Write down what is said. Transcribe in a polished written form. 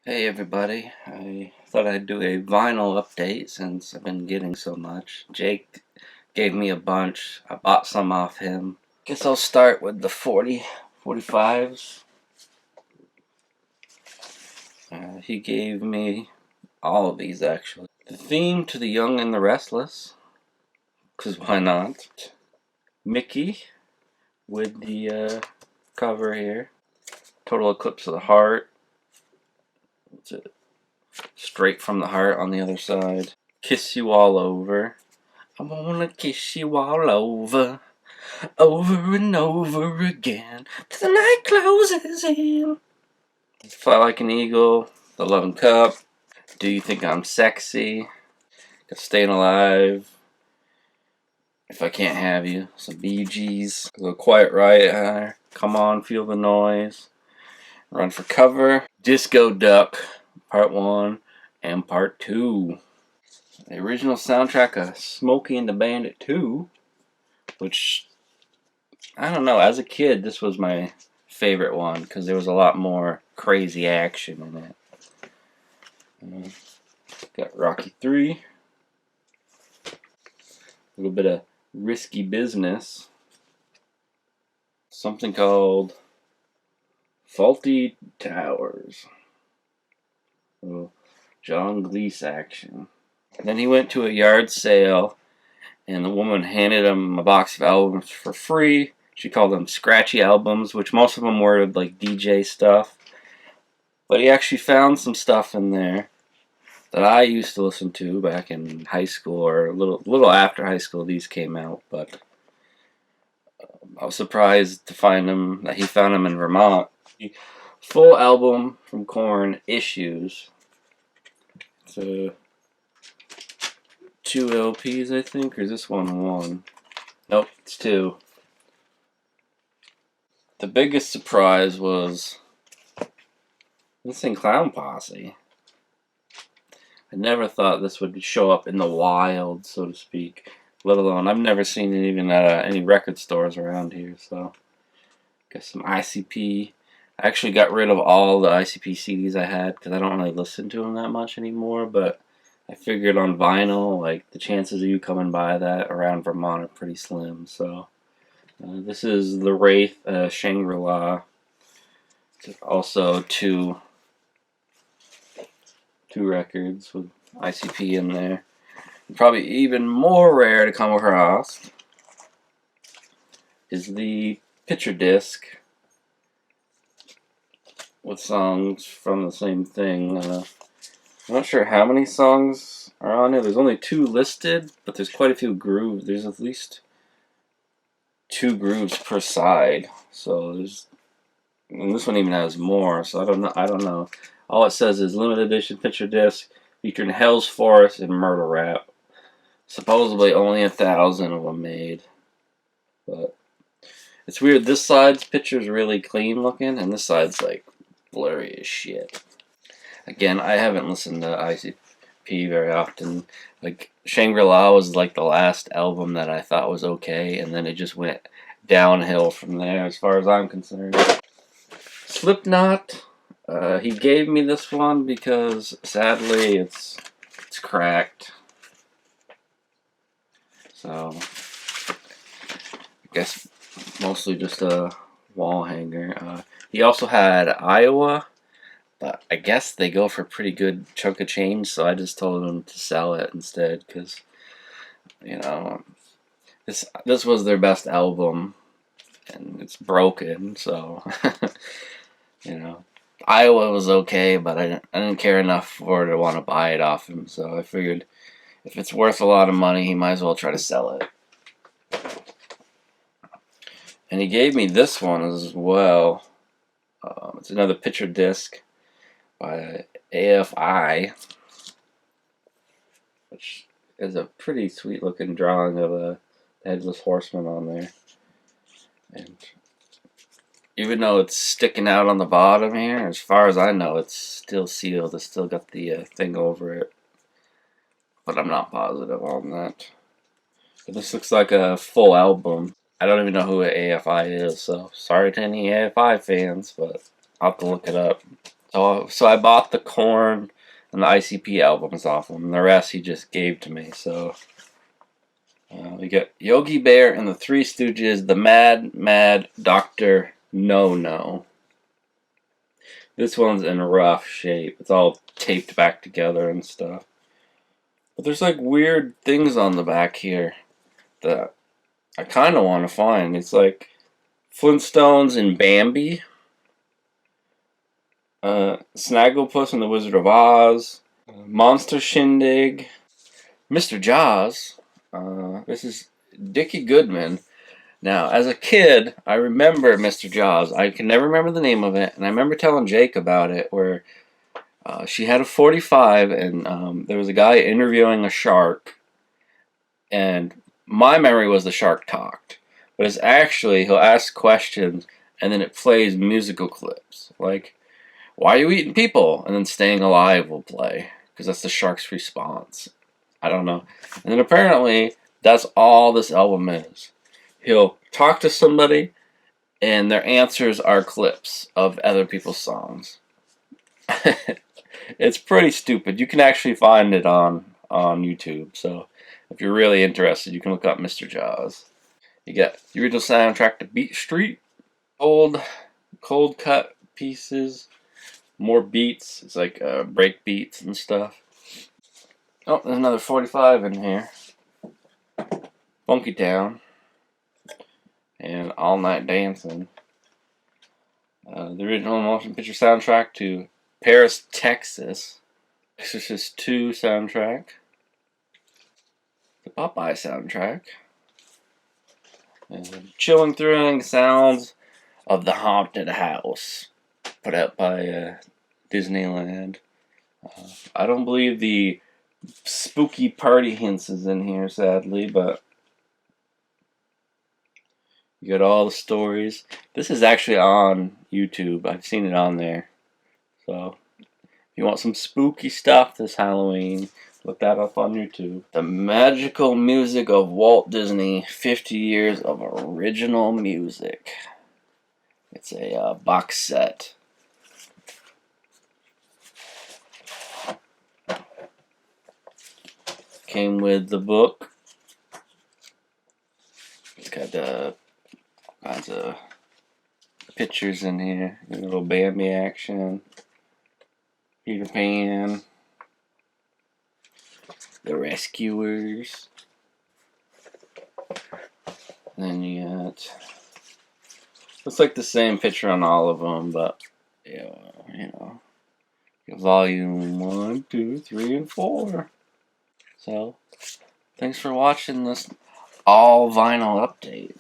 Hey everybody, I thought I'd do a vinyl update since I've been getting so much. Jake gave me a bunch. I bought some off him. Guess I'll start with the 45s. He gave me all of these actually. The theme to The Young and the Restless, because why not? Mickey with the cover here. Total Eclipse of the Heart. It's straight from the heart on the other side. Kiss You All Over. I wanna kiss you all over, over and over again, till the night closes in. Fly Like an Eagle, The Loving Cup, Do You Think I'm Sexy, Got Staying Alive, If I Can't Have You, some Bee Gees, a little Quiet Riot, Come On, Feel the Noise, Run for Cover, Disco Duck, Part 1 and Part 2. The original soundtrack of Smokey and the Bandit 2, which, I don't know, as a kid this was my favorite one because there was a lot more crazy action in it. Got Rocky 3, a little bit of Risky Business, something called Faulty Towers, a little John Gliese action. And then he went to a yard sale and the woman handed him a box of albums for free. She called them scratchy albums, which most of them were like DJ stuff. But he actually found some stuff in there that I used to listen to back in high school, or a little after high school these came out. But I was surprised to find them, that he found them in Vermont. Full album from Korn, Issues. It's two LPs, I think, or is this one? Nope, it's two. The biggest surprise was Insane Clown Posse. I never thought this would show up in the wild, so to speak. Let alone, I've never seen it even at any record stores around here. So, got some ICP. I actually got rid of all the ICP CDs I had because I don't really listen to them that much anymore. But I figured on vinyl, like the chances of you coming by that around Vermont are pretty slim. So, this is the Wraith Shangri-La. Also two records with ICP in there. Probably even more rare to come across is the picture disc with songs from the same thing. I'm not sure how many songs are on it. There's only two listed, but there's quite a few grooves. There's at least two grooves per side. So and this one even has more. So I don't know. All it says is limited edition picture disc featuring Hell's Forest and Murder Rap. Supposedly only 1,000 of them made. But it's weird. This side's picture's really clean looking, and this side's like blurry as shit. Again, I haven't listened to ICP very often. Like, Shangri-La was like the last album that I thought was okay, and then it just went downhill from there as far as I'm concerned. Slipknot, he gave me this one because sadly it's cracked. So, I guess mostly just a wall hanger. He also had Iowa, but I guess they go for a pretty good chunk of change, so I just told him to sell it instead, because, you know, this was their best album, and it's broken, so, you know. Iowa was okay, but I didn't care enough for her to want to buy it off him, so I figured if it's worth a lot of money, he might as well try to sell it. And he gave me this one as well. It's another picture disc by AFI, which is a pretty sweet looking drawing of a headless horseman on there. And even though it's sticking out on the bottom here, as far as I know, it's still sealed. It's still got the thing over it. But I'm not positive on that. But this looks like a full album. I don't even know who AFI is, so sorry to any AFI fans, but I'll have to look it up. So I bought the Korn and the ICP albums off him. The rest he just gave to me. So we got Yogi Bear and the Three Stooges, the Mad Mad Doctor No No. This one's in rough shape. It's all taped back together and stuff. But there's like weird things on the back here that I kind of want to find. It's like Flintstones and Bambi, Snagglepuss and the Wizard of Oz, Monster Shindig, Mr. Jaws. This is Dickie Goodman. Now, as a kid, I remember Mr. Jaws. I can never remember the name of it, and I remember telling Jake about it, where she had a 45, and there was a guy interviewing a shark, and my memory was the shark talked. But it's actually, he'll ask questions, and then it plays musical clips. Like, why are you eating people? And then Staying Alive will play, because that's the shark's response. I don't know. And then apparently, that's all this album is. He'll talk to somebody, and their answers are clips of other people's songs. It's pretty stupid. You can actually find it on YouTube. So if you're really interested, you can look up Mr. Jaws. You get the original soundtrack to Beat Street, cold cut pieces, more beats. It's like break beats and stuff. Oh, there's another 45 in here. Funky Town and All Night Dancing. The original motion picture soundtrack to Paris, Texas. Exorcist 2 soundtrack. The Popeye soundtrack. And Chilling Thrilling Sounds of the Haunted House. Put out by Disneyland. I don't believe the spooky party hints is in here, sadly, but you got all the stories. This is actually on YouTube. I've seen it on there. So, if you want some spooky stuff this Halloween, look that up on YouTube. The Magical Music of Walt Disney, 50 Years of Original Music. It's a box set. Came with the book. It's got kinds of pictures in here. A little Bambi action. Peter Pan. The Rescuers. Then you got... looks like the same picture on all of them, but, yeah, you know. Volume 1, 2, 3, and 4. So, thanks for watching this all vinyl update.